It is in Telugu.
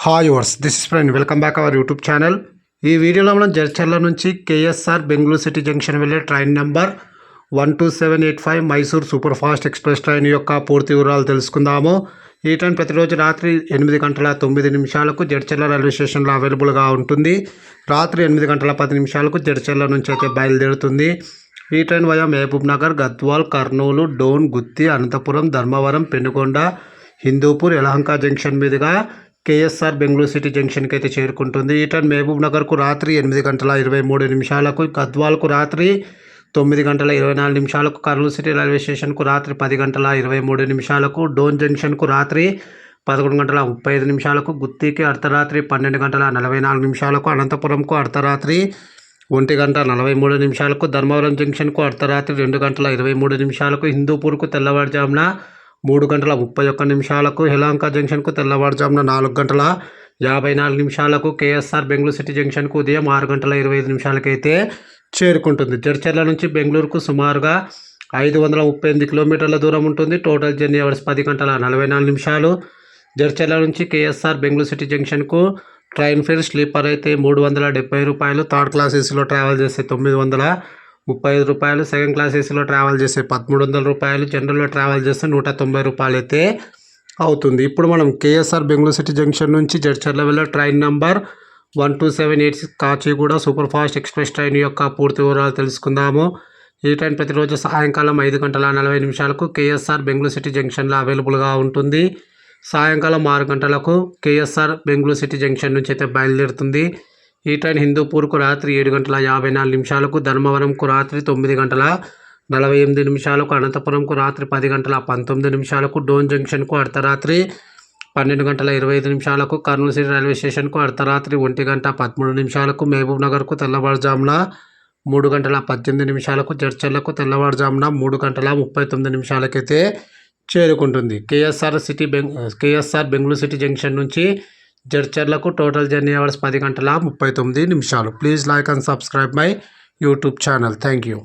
Hi viewers this is friend welcome back our YouTube channel. ఈ వీడియోలో మనం జడ్చర్ల నుంచి కేఎస్ఆర్ బెంగళూరు సిటీ జంక్షన్ వెళ్ళే train number 12785 Mysore super fast express train యొక్క పూర్తి వివరాలు తెలుసుకుందాము. ఈ ట్రైన్ ప్రతిరోజు రాత్రి 8:09 జడ్చర్ల రైల్వే స్టేషన్లో అవైలబుల్గా ఉంటుంది. రాత్రి 8:10 జడ్చర్ల నుంచి అయితే బయలుదేరుతుంది. ఈ ట్రైన్ వయా మహబూబ్ నగర్, గద్వాల్, కర్నూలు, డోన్, గుత్తి, అనంతపురం, ధర్మవరం, పెనుకొండ, హిందూపూర్, యలహంక జంక్షన్ మీదుగా కేఎస్ఆర్ బెంగళూరు సిటీ జంక్షన్కి అయితే చేరుకుంటుంది. ఈ ట్రైన్ మహబూబ్ నగర్కు రాత్రి 8:23, గద్వాల్కు రాత్రి 9:24, కర్నూలు సిటీ రైల్వే స్టేషన్కు రాత్రి 10:23, డోన్ జంక్షన్కు రాత్రి 11:35, గుత్తికి అర్ధరాత్రి 12:44, అనంతపురంకు అర్ధరాత్రి 1:43, ధర్మవరం జంక్షన్కు అర్ధరాత్రి 2:23, హిందూపూర్కు తెల్లవారుజామున 3:31, యలహంక జంక్షన్కు తెల్లవారుజామున 4:54, కేఎస్ఆర్ బెంగళూరు సిటీ జంక్షన్కు ఉదయం 6:25 అయితే చేరుకుంటుంది. జడ్చర్ల నుంచి బెంగళూరుకు సుమారుగా 538 కిలోమీటర్ల దూరం ఉంటుంది. Total journey hours 10:44. జడ్చర్ల నుంచి కేఎస్ఆర్ బెంగళూరు సిటీ జంక్షన్కు ట్రైన్ ఫేర్ స్లీపర్ అయితే 370 రూపాయలు, థర్డ్ క్లాస్ ఏసీలో ట్రావెల్ చేస్తే 935 రూపాయలు, సెకండ్ క్లాస్ ఏసీలో ట్రావెల్ చేస్తే 1300 రూపాయలు, జనరల్లో ట్రావెల్ చేస్తే 190 రూపాయలు అయితే అవుతుంది. ఇప్పుడు మనం కేఎస్ఆర్ బెంగళూరు సిటీ జంక్షన్ నుంచి జడ్చర్ల వెళ్ళే train number 12786 Kacheguda super fast express train యొక్క పూర్తి వివరాలు తెలుసుకుందాము. ఈ ట్రైన్ ప్రతిరోజు సాయంకాలం 5:40 కేఎస్ఆర్ బెంగళూరు సిటీ జంక్షన్లో అవైలబుల్గా ఉంటుంది. సాయంకాలం 6 గంటలకు కేఎస్ఆర్ బెంగళూరు సిటీ జంక్షన్ నుంచి అయితే బయలుదేరుతుంది. ఈ ట్రైన్ హిందూపూర్కు రాత్రి 7:54, ధర్మవరంకు రాత్రి 9:48, అనంతపురంకు రాత్రి 10:19, డోన్ జంక్షన్కు అర్ధరాత్రి 12:25, కర్నూలు సిటీ రైల్వే స్టేషన్కు అర్ధరాత్రి 1:13, మహబూబ్ నగర్కు తెల్లవారుజామున 3:18, జడ్చర్లకు తెల్లవారుజామున 3:39 అయితే చేరుకుంటుంది. కేఎస్ఆర్ బెంగళూరు సిటీ జంక్షన్ నుంచి జడ్చర్లకు total journey hours 10:39. Please like and subscribe my YouTube channel. Thank you.